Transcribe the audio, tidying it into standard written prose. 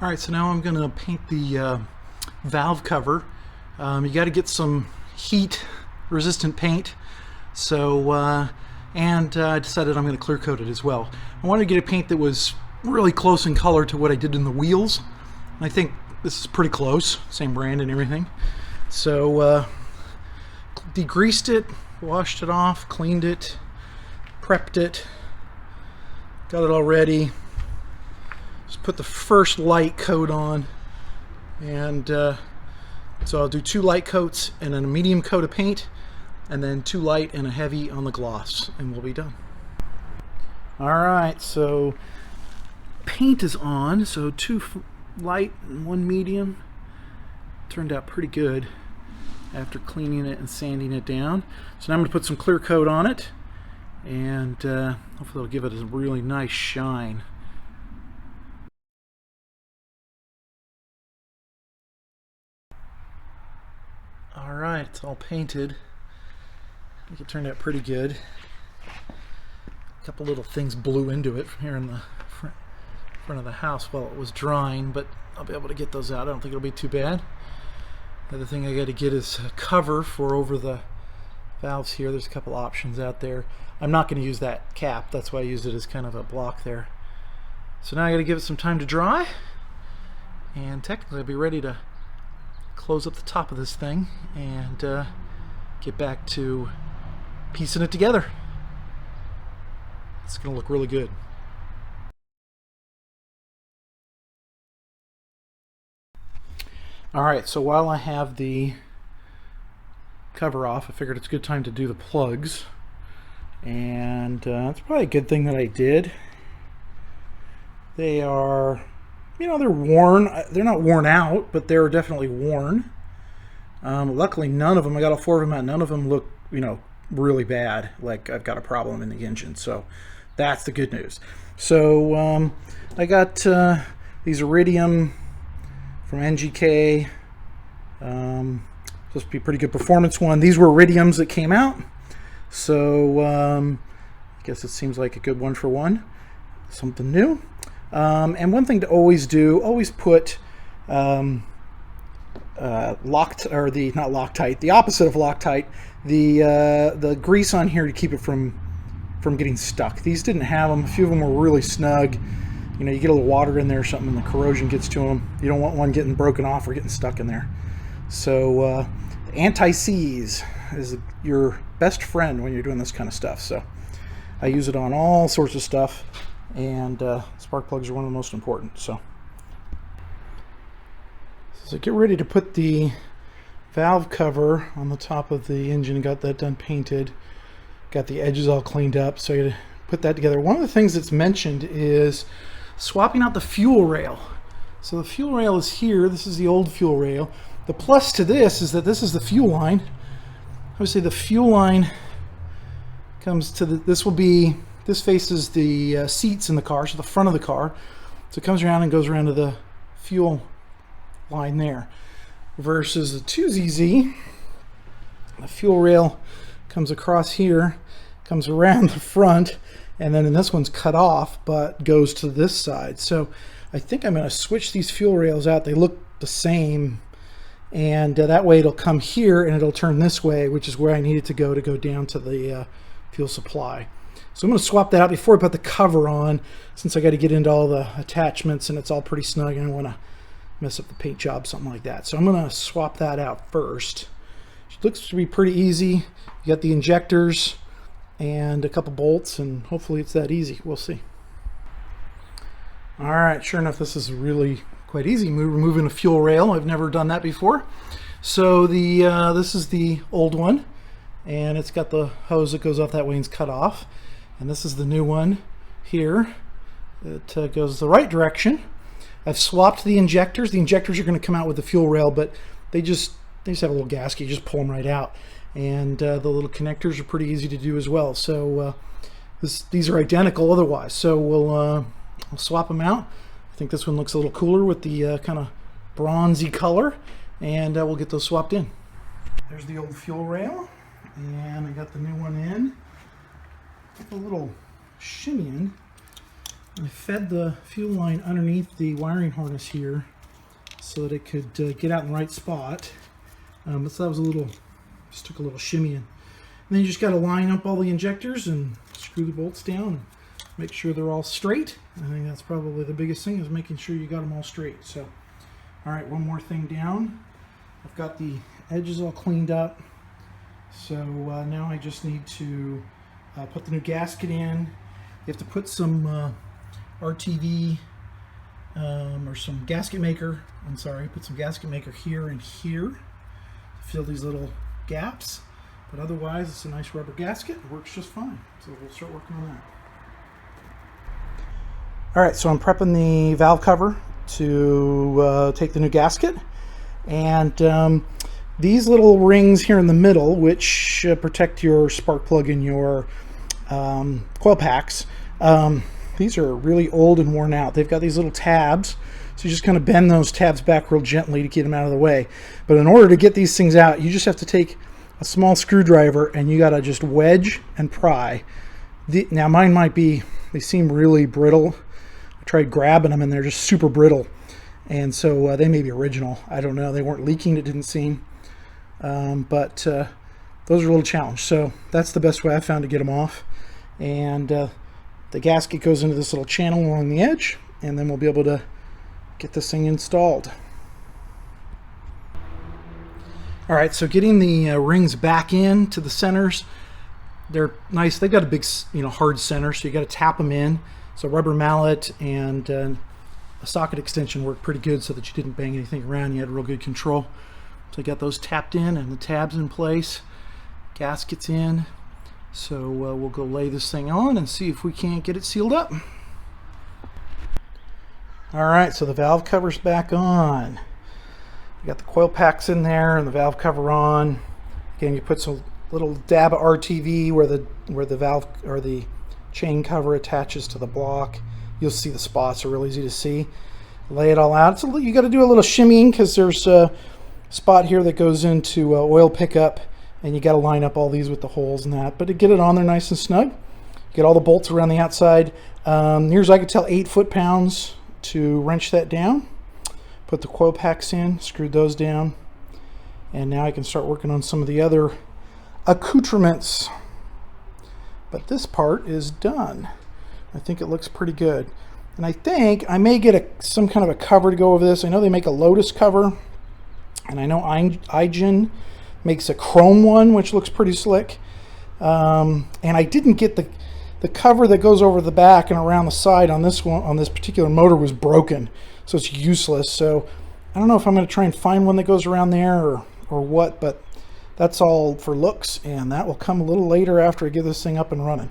Alright, so now I'm going to paint the valve cover. You got to get some heat resistant paint. So, I decided I'm going to clear coat it as well. I wanted to get a paint that was really close in color to what I did in the wheels. I think this is pretty close, same brand and everything. So, degreased it, washed it off, cleaned it, prepped it, got it all ready. Just put the first light coat on, and so I'll do 2 light coats and then a medium coat of paint, and then 2 light and a heavy on the gloss, and we'll be done. Alright, so paint is on, so 2 light and 1 medium. Turned out pretty good after cleaning it and sanding it down. So now I'm going to put some clear coat on it, and hopefully it'll give it a really nice shine. Alright, it's all painted. I think it turned out pretty good. A couple little things blew into it from here in the front of the house while it was drying, but I'll be able to get those out. I don't think it'll be too bad. Another thing I got to get is a cover for over the valves here. There's a couple options out there. I'm not going to use that cap. That's why I used it as kind of a block there. So now I got to give it some time to dry, and technically I'll be ready to close up the top of this thing and get back to piecing it together. It's going to look really good. Alright, so while I have the cover off, I figured it's a good time to do the plugs. And it's probably a good thing that I did. They are, you know, they're worn. They're not worn out, but they're definitely worn. Luckily, none of them, I got all 4 of them out, none of them look, you know, really bad, like I've got a problem in the engine. So that's the good news. So I got these Iridium from NGK. Supposed to be a pretty good performance one. These were Iridiums that came out. So I guess it seems like a good one for one. Something new. And one thing to always do, always put not Loctite, the opposite of Loctite, the grease on here to keep it from getting stuck. These didn't have them. A few of them were really snug. You know, you get a little water in there or something and the corrosion gets to them. You don't want one getting broken off or getting stuck in there. So anti-seize is your best friend when you're doing this kind of stuff. So I use it on all sorts of stuff, and spark plugs are one of the most important. So get ready to put the valve cover on the top of the engine. Got that done painted. Got the edges all cleaned up, so I gotta put that together. One of the things that's mentioned is swapping out the fuel rail. So the fuel rail is here. This is the old fuel rail. The plus to this is that this is the fuel line. Obviously the fuel line comes to this faces the seats in the car, so the front of the car. So it comes around and goes around to the fuel line there. Versus the 2zzge, the fuel rail comes across here, comes around the front, and then in this one's cut off but goes to this side. So I think I'm going to switch these fuel rails out. They look the same, and that way it'll come here and it'll turn this way, which is where I need it to go down to the fuel supply. So I'm going to swap that out before I put the cover on, since I got to get into all the attachments and it's all pretty snug and I don't want to mess up the paint job, something like that. So I'm going to swap that out first. It looks to be pretty easy. You got the injectors and a couple bolts, and hopefully it's that easy. We'll see. Alright, sure enough, this is really quite easy, removing a fuel rail. I've never done that before. So this is the old one, and it's got the hose that goes off that way and it's cut off. And this is the new one here. It goes the right direction. I've swapped the injectors. The injectors are going to come out with the fuel rail, but they just have a little gasket. You just pull them right out. And the little connectors are pretty easy to do as well. So these are identical otherwise. So we'll swap them out. I think this one looks a little cooler with the kind of bronzy color, and we'll get those swapped in. There's the old fuel rail, and I got the new one in. A little shimmy in. I fed the fuel line underneath the wiring harness here so that it could get out in the right spot. So that was just took a little shimmy in. And then you just got to line up all the injectors and screw the bolts down and make sure they're all straight. I think that's probably the biggest thing, is making sure you got them all straight. So, all right, one more thing down. I've got the edges all cleaned up. So now I just need to put the new gasket in. You have to put some RTV or some gasket maker, put some gasket maker here and here to fill these little gaps. But otherwise, it's a nice rubber gasket. It works just fine. So we'll start working on that. All right, so I'm prepping the valve cover to take the new gasket. And these little rings here in the middle, which protect your spark plug and your coil packs, these are really old and worn out. They've got these little tabs, so you just kind of bend those tabs back real gently to get them out of the way. But in order to get these things out, you just have to take a small screwdriver and you got to just wedge and pry. Now mine they seem really brittle. I tried grabbing them and they're just super brittle. And so they may be original. I don't know. They weren't leaking, it didn't seem. But those are a little challenge. So that's the best way I found to get them off. And the gasket goes into this little channel along the edge, and then we'll be able to get this thing installed. All right, so getting the rings back into the centers, they're nice. They've got a big, hard center, so you got to tap them in. So rubber mallet and a socket extension worked pretty good so that you didn't bang anything around. You had real good control. So I got those tapped in and the tabs in place. Gaskets in. So we'll go lay this thing on and see if we can't get it sealed up. All right, so the valve cover's back on. You got the coil packs in there and the valve cover on. Again, you put some little dab of RTV where the valve or the chain cover attaches to the block. You'll see the spots are real easy to see. Lay it all out. So you got to do a little shimmying because there's a spot here that goes into oil pickup, and you got to line up all these with the holes and that. But to get it on there nice and snug, get all the bolts around the outside. Here's, I could tell, 8 foot-pounds to wrench that down. Put the coil packs in, screwed those down, and now I can start working on some of the other accoutrements. But this part is done. I think it looks pretty good. And I think I may get some kind of a cover to go over this. I know they make a Lotus cover, and I know iGen makes a chrome one, which looks pretty slick. And I didn't get the cover that goes over the back and around the side on this one, on this particular motor, was broken, so it's useless. So I don't know if I'm going to try and find one that goes around there or what, but that's all for looks, and that will come a little later after I get this thing up and running.